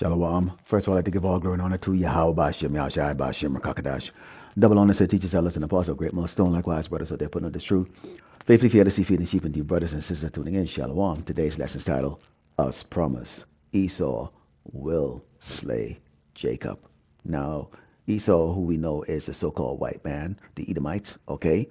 Shalom. First of all, I'd like to give all glory and honor to Yahweh Bashim, Yarsharala Bashim, Rakakadash. Double honor to teachers, elders, and apostles, great millstone, likewise, brothers, so they're putting on this truth. Faithfully, fearlessly feeding sheep and deep brothers and sisters tuning in. Shalom. Today's lesson's title, Us Promise. Esau will slay Jacob. Now, Esau, who we know is a so-called white man, the Edomites, okay,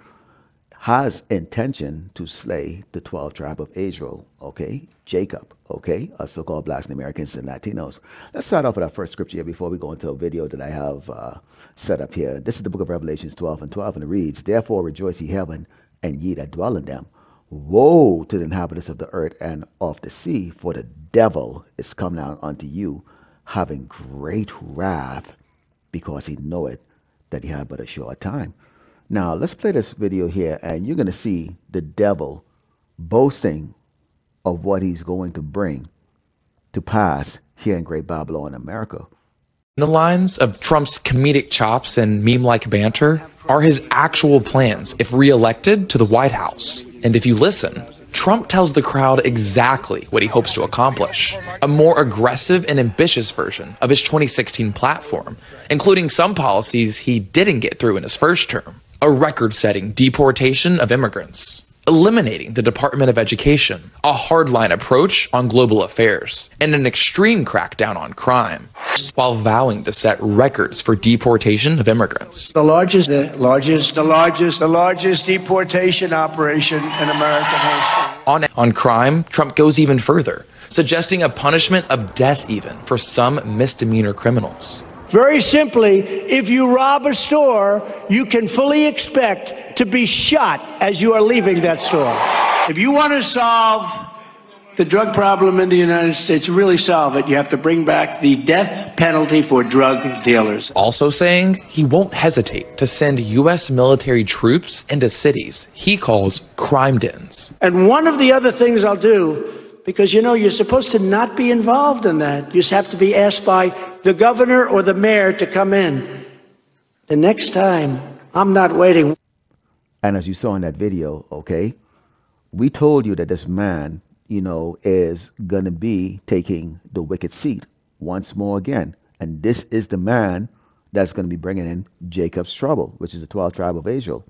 has intention to slay the 12 tribe of Israel, okay? Jacob, okay? Us so-called blacks and Americans and Latinos. Let's start off with our first scripture here before we go into a video that I have set up here. This is the book of Revelations 12:12, and it reads, Therefore rejoice ye heaven, and ye that dwell in them. Woe to the inhabitants of the earth and of the sea, for the devil is come down unto you, having great wrath, because he knoweth that he had but a short time. Now, let's play this video here, and you're going to see the devil boasting of what he's going to bring to pass here in Great Babylon, America. The lines of Trump's comedic chops and meme-like banter are his actual plans if re-elected to the White House. And if you listen, Trump tells the crowd exactly what he hopes to accomplish. A more aggressive and ambitious version of his 2016 platform, including some policies he didn't get through in his first term. A record-setting deportation of immigrants, eliminating the Department of Education, a hardline approach on global affairs, and an extreme crackdown on crime, while vowing to set records for deportation of immigrants. The largest deportation operation in American history. On crime, Trump goes even further, suggesting a punishment of death even for some misdemeanor criminals. Very simply, if you rob a store, you can fully expect to be shot as you are leaving that store. If you want to solve the drug problem in the United States, really solve it, you have to bring back the death penalty for drug dealers. Also saying he won't hesitate to send U.S. military troops into cities he calls crime dens. And one of the other things I'll do, because, you know, you're supposed to not be involved in that. You just have to be asked by the governor or the mayor to come in. The next time, I'm not waiting. And as you saw in that video, okay, we told you that this man, you know, is going to be taking the wicked seat once more again. And this is the man that's going to be bringing in Jacob's trouble, which is the 12th tribe of Israel.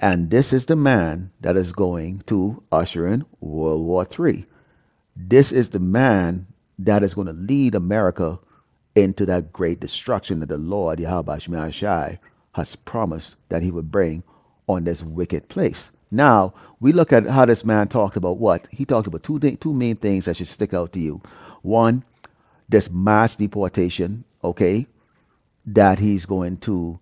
And this is the man that is going to usher in World War III. This is the man that is going to lead America into that great destruction that the Lord, Yahweh Shai, has promised that he would bring on this wicked place. Now, we look at how this man talked about what? He talked about two main things that should stick out to you. One, this mass deportation, okay, that he's going to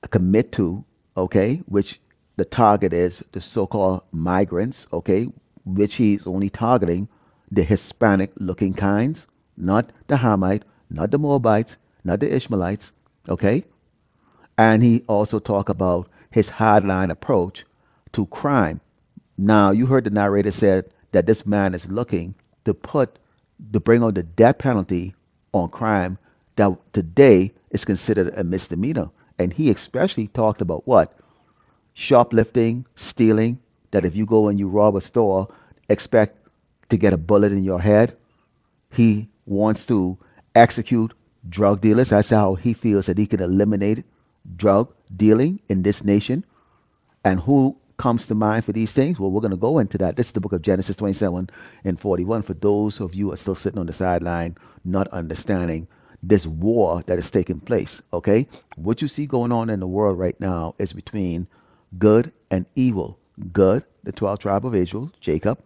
commit to, okay, which the target is the so-called migrants, okay, which he's only targeting the Hispanic-looking kinds, not the Hamite, not the Moabites, not the Ishmaelites, okay? And he also talked about his hardline approach to crime. Now, you heard the narrator said that this man is looking to bring on the death penalty on crime that today is considered a misdemeanor. And he especially talked about what? Shoplifting, stealing, that if you go and you rob a store, expect to get a bullet in your head. He wants to execute drug dealers. That's how he feels that he can eliminate drug dealing in this nation. And who comes to mind for these things? Well, we're going to go into that. This is the book of Genesis 27:41. For those of you who are still sitting on the sideline, not understanding this war that is taking place, okay? What you see going on in the world right now is between good and evil. Good, the 12th tribe of Israel, Jacob,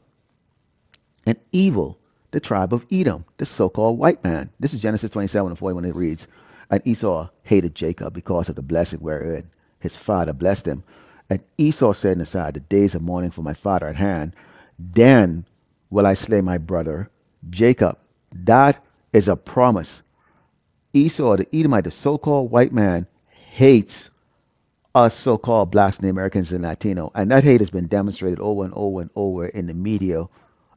and evil, the tribe of Edom, the so-called white man. This is Genesis 27:41. It reads, And Esau hated Jacob because of the blessing wherein his father blessed him. And Esau said in aside, The days of mourning for my father at hand, then will I slay my brother Jacob. That is a promise. Esau, the Edomite, the so-called white man, hates us so-called blacks and Americans and Latino. And that hate has been demonstrated over and over and over in the media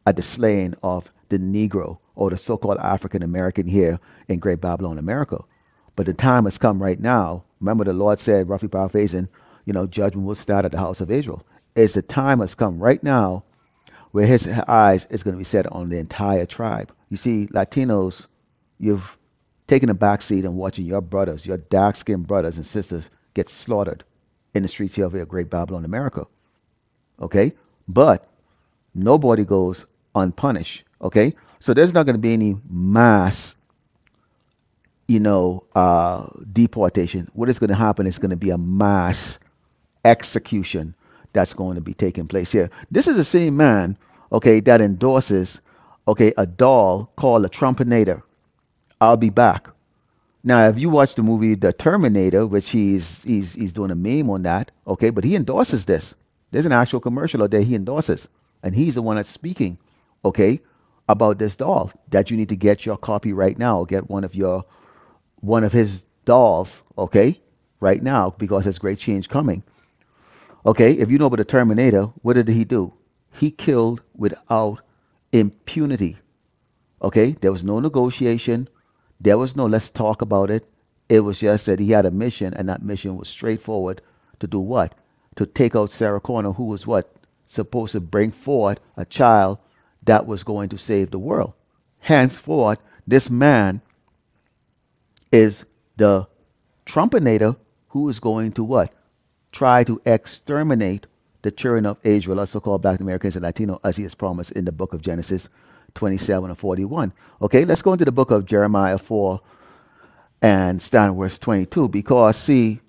at the slaying of the Negro or the so-called African American here in Great Babylon, America. But the time has come right now. Remember, the Lord said, roughly paraphrasing, you know, judgment will start at the house of Israel. It's the time has come right now where his eyes is going to be set on the entire tribe. You see, Latinos You've taken a back seat and watching your brothers, your dark-skinned brothers and sisters get slaughtered in the streets here of your great Babylon, America. Okay? But nobody goes unpunished. Okay? So there's not going to be any mass, deportation. What is going to happen is going to be a mass execution that's going to be taking place here. This is the same man, okay, that endorses, okay, a doll called a Trumpinator. I'll be back. Now, if you watch the movie The Terminator, which he's doing a meme on that, okay, but he endorses this. There's an actual commercial out there he endorses, and he's the one that's speaking, okay, about this doll that you need to get your copy right now. Get one of his dolls, okay, right now because there's great change coming. Okay, if you know about the Terminator, what did he do? He killed without impunity. Okay, there was no negotiation. There was no let's talk about it. It was just that he had a mission, and that mission was straightforward to do what? To take out Sarah Connor, who was what? Supposed to bring forth a child that was going to save the world. Henceforth, this man is the Trumpinator who is going to what? Try to exterminate the children of Israel, or so-called Black Americans and Latino, as he has promised in the book of Genesis 27 and 41. Okay, let's go into the book of Jeremiah 4 and start at verse 22, because see,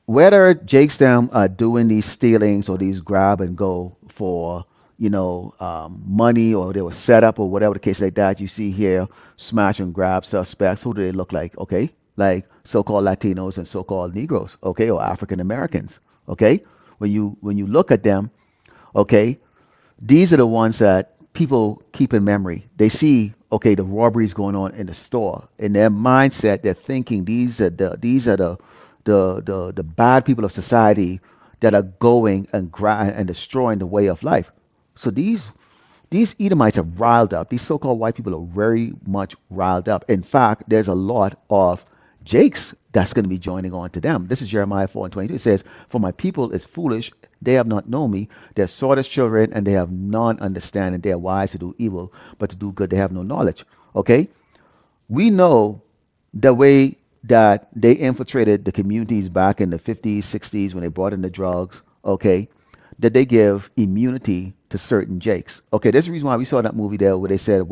whether Jake's them are doing these stealings or these grab and go for money, or they were set up or whatever the case like that, you see here smash and grab suspects. Who do they look like? Okay, like so-called Latinos and so-called Negroes, okay, or African Americans. Okay, when you look at them, okay, these are the ones that people keep in memory. They see, okay, the robberies going on in the store. In their mindset, they're thinking these are the bad people of society that are going and destroying the way of life. So these Edomites are riled up. These so-called white people are very much riled up. In fact, there's a lot of Jakes that's going to be joining on to them. This is Jeremiah 4 and 22. It says, "For my people is foolish, they have not known me. They're sword as children, and they have none understanding. They are wise to do evil, but to do good they have no knowledge." Okay? We know the way that they infiltrated the communities back in the 50s, 60s when they brought in the drugs, okay, that they give immunity to certain Jakes. Okay, there's a reason why we saw that movie there where they said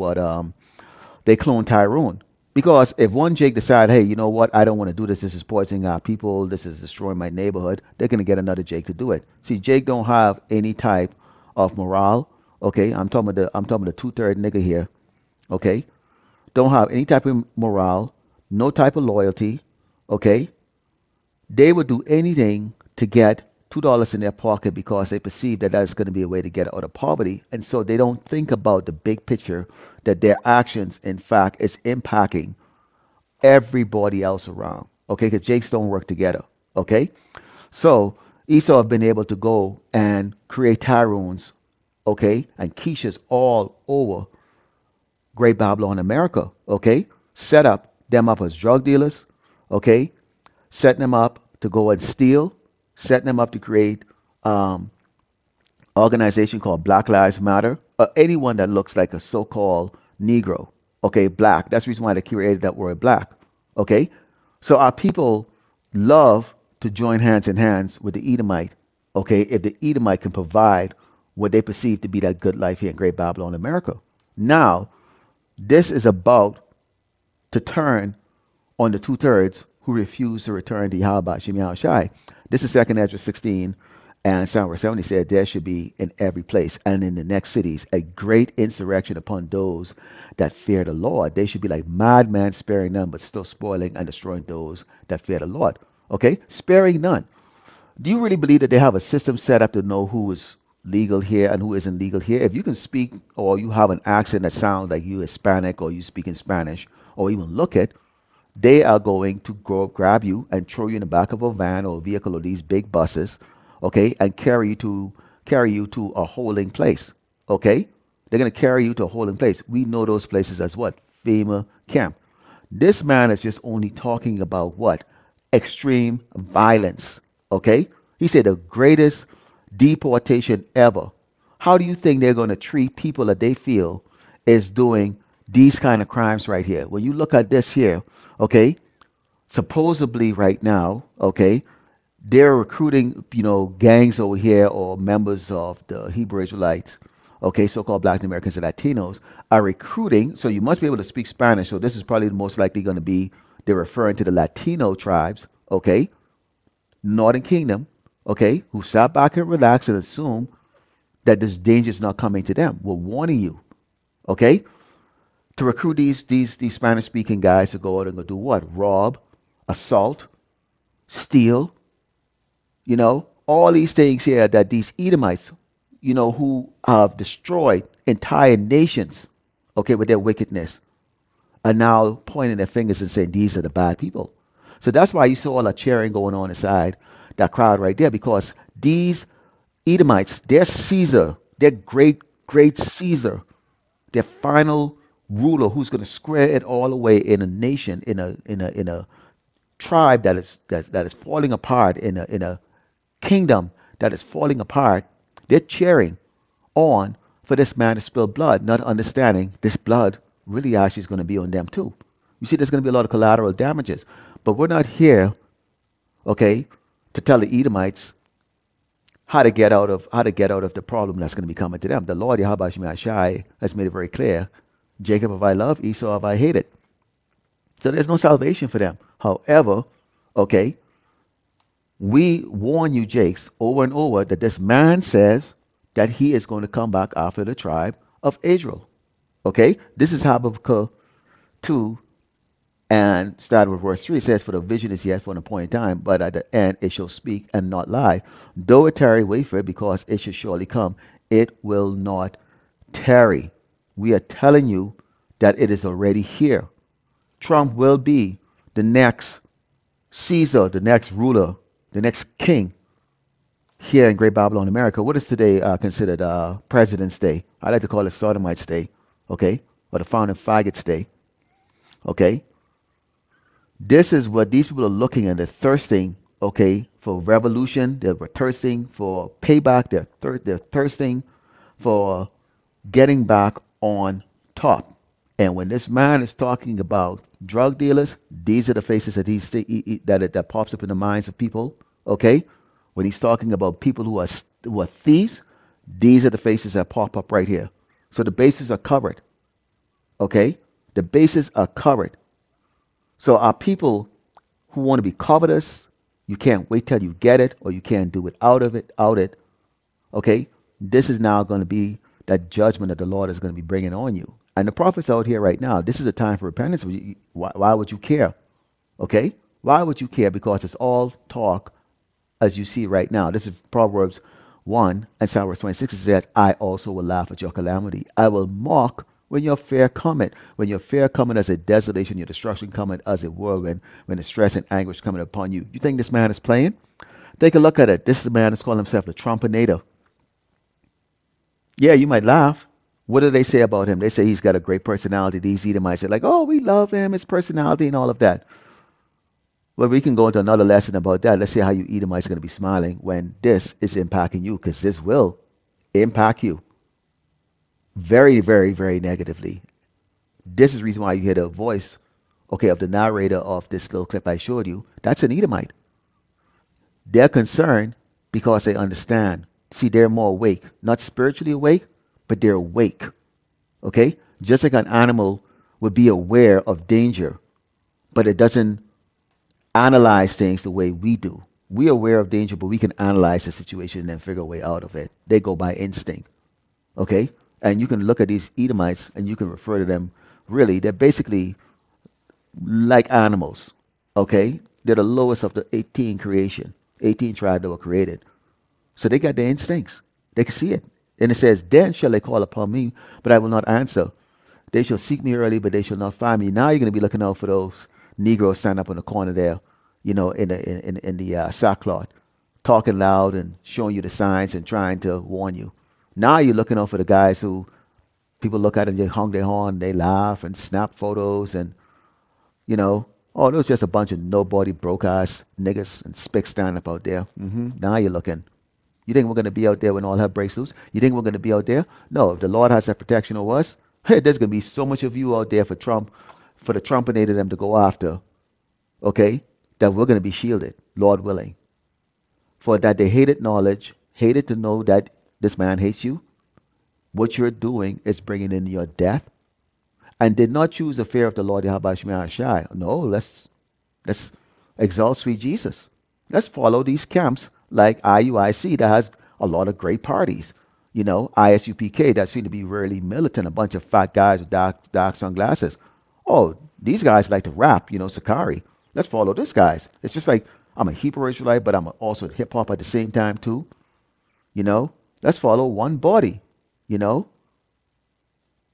they cloned Tyrone. Because if one Jake decide, hey, you know what, I don't want to do this. This is poisoning our people. This is destroying my neighborhood. They're going to get another Jake to do it. See, Jake don't have any type of morale. Okay, I'm talking about the two-third nigga here. Okay, don't have any type of morale, no type of loyalty. Okay, they would do anything to get $2 in their pocket because they perceive that that's going to be a way to get out of poverty, and so they don't think about the big picture, that their actions, in fact, is impacting everybody else around. Okay, because Jakes don't work together. Okay, so Esau have been able to go and create Tyrones, okay, and Keishas all over Great Babylon, America. Okay, set them up as drug dealers. Okay, setting them up to go and steal, setting them up to create organization called Black Lives Matter, or anyone that looks like a so-called Negro, okay, black. That's the reason why they created that word black, okay? So our people love to join hands in hands with the Edomite, okay, if the Edomite can provide what they perceive to be that good life here in Great Babylon, America. Now, this is about to turn on the two-thirds who refuse to return to Yahweh Shem Yahushai. This is 2nd Ezra 16 and Psalm verse 70 said, "There should be in every place and in the next cities a great insurrection upon those that fear the Lord. They should be like madmen, sparing none, but still spoiling and destroying those that fear the Lord." Okay? Sparing none. Do you really believe that they have a system set up to know who is legal here and who isn't legal here? If you can speak or you have an accent that sounds like you Hispanic or you speak in Spanish or even look it, they are going to grab you and throw you in the back of a van or a vehicle or these big buses, okay, and carry you to a holding place, okay? They're going to carry you to a holding place. We know those places as what? FEMA camp. This man is just only talking about what? Extreme violence, okay? He said the greatest deportation ever. How do you think they're going to treat people that they feel is doing these kind of crimes right here. When you look at this here, okay, supposedly right now, okay, they're recruiting, gangs over here or members of the Hebrew Israelites, okay, so-called Black Americans and Latinos are recruiting. So you must be able to speak Spanish. So this is probably most likely going to be they're referring to the Latino tribes, okay, Northern Kingdom, okay, who sat back and relaxed and assume that this danger is not coming to them. We're warning you, okay, to recruit these Spanish speaking guys to go out and go do what? Rob, assault, steal, all these things here that these Edomites, who have destroyed entire nations, okay, with their wickedness, are now pointing their fingers and saying these are the bad people. So that's why you saw all that cheering going on inside that crowd right there, because these Edomites, their Caesar, their great Caesar, their final ruler who's going to square it all away in a nation, in a tribe that is falling apart, in a kingdom that is falling apart. They're cheering on for this man to spill blood, not understanding this blood really actually is going to be on them too. You see, there's going to be a lot of collateral damages, but we're not here, okay, to tell the Edomites how to get out of the problem that's going to be coming to them. The Lord Yahweh Shemai Shai has made it very clear: Jacob have I loved, Esau have I hated. So there's no salvation for them. However, okay, we warn you, Jakes, over and over that this man says that he is going to come back after the tribe of Israel. Okay, this is Habakkuk 2 and starting with verse 3. It says, "For the vision is yet for an appointed time, but at the end it shall speak and not lie. Though it tarry, wait for it, because it shall surely come. It will not tarry." We are telling you that it is already here. Trump will be the next Caesar, the next ruler, the next king here in Great Babylon, America. What is today considered President's Day? I like to call it Sodomites Day, okay, or the Founding Faggots Day, okay. This is what these people are looking at. They're thirsting, okay, for revolution. They're thirsting for payback. They're thirsting for getting back on top. And when this man is talking about drug dealers, these are the faces that that pops up in the minds of people. Okay, when he's talking about people who are thieves, these are the faces that pop up right here. So the bases are covered. Okay, the bases are covered. So our people who want to be covetous, you can't wait till you get it, or you can't do it out it. Okay, this is now going to be that judgment that the Lord is going to be bringing on you. And the prophets out here right now, this is a time for repentance. Why would you care? Okay? Why would you care? Because it's all talk, as you see right now. This is Proverbs 1 and Psalm 26. It says, "I also will laugh at your calamity. I will mock when your fear cometh. When your fear cometh as a desolation, your destruction cometh as a whirlwind, when the stress and anguish cometh upon you." You think this man is playing? Take a look at it. This is a man that's calling himself the Trumpinator. Yeah, you might laugh. What do they say about him? They say he's got a great personality. These Edomites say, like, "Oh, we love him, his personality and all of that." Well, we can go into another lesson about that. Let's see how you Edomites are going to be smiling when this is impacting you, because this will impact you very, very, very negatively. This is the reason why you hear the voice, okay, of the narrator of this little clip I showed you. That's an Edomite. They're concerned because they understand. See, they're more awake, not spiritually awake, but they're awake. Okay? Just like an animal would be aware of danger, but it doesn't analyze things the way we do. We're aware of danger, but we can analyze the situation and figure a way out of it. They go by instinct. Okay? And you can look at these Edomites and you can refer to them, really, they're basically like animals. Okay? They're the lowest of the 18 tribes that were created. So they got their instincts. They can see it. And it says, "Then shall they call upon me, but I will not answer. They shall seek me early, but they shall not find me." Now you're going to be looking out for those Negroes stand up in the corner there, in the sackcloth, talking loud and showing you the signs and trying to warn you. Now you're looking out for the guys who people look at and they honk their horn, they laugh and snap photos and, oh, there's just a bunch of nobody, broke ass niggas and spicks standing up out there. Now you're looking. You think we're going to be out there when all hell breaks loose? You think we're going to be out there? No, if the Lord has that protection over us, Hey, there's going to be so much of you out there for Trump, for the Trumpinator them to go after, okay, that we're going to be shielded, Lord willing. For that they hated knowledge, hated to know that this man hates you. What you're doing is bringing in your death, and did not choose the fear of the Lord Yahweh Shema Shai. No, let's exalt sweet Jesus. Let's follow these camps like IUIC that has a lot of great parties. You know, ISUPK that seem to be really militant, a bunch of fat guys with dark sunglasses. Oh, these guys like to rap, you know, Sakari. Let's follow these guys. It's just like I'm a Hebrew Israelite, but I'm also hip hop at the same time too. You know, let's follow one body. You know,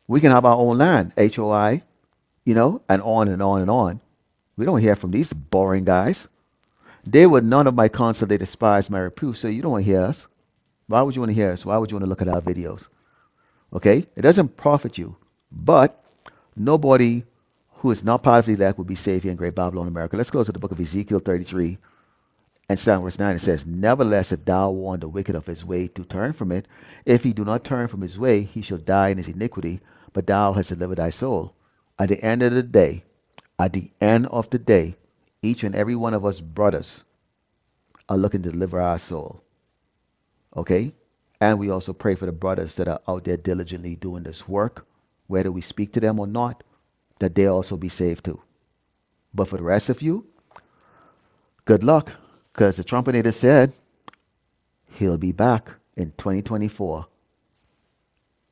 we can have our own land, HOI, you know, and on and on and on. We don't hear from these boring guys. They were none of my counsel, they despise my reproof. So you don't want to hear us. Why would you want to hear us? Why would you want to look at our videos? Okay? It doesn't profit you. But nobody who is not part of the elect will be saved here in Great Babylon, America. Let's go to the book of Ezekiel 33 and start verse 9. It says, Nevertheless, if thou warn the wicked of his way to turn from it, if he do not turn from his way, he shall die in his iniquity, but thou hast delivered thy soul. At the end of the day, each and every one of us brothers are looking to deliver our soul. Okay? And we also pray for the brothers that are out there diligently doing this work, whether we speak to them or not, that they also be saved too. But for the rest of you, good luck, because the Trumpinator said he'll be back in 2024.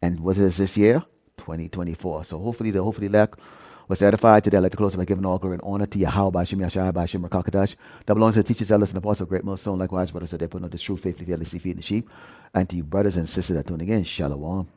And what is this year? 2024. So hopefully the elect was edified today. I'd like to close by giving all glory and honor to Yahweh by Shem Yashai by Shem Rakakadash. That belongs to the teachers, elders, and apostles, great millstone. Likewise, brothers, that they put on this true faith, feeding the sheep. And to you, brothers and sisters that are tuning in, Shalom.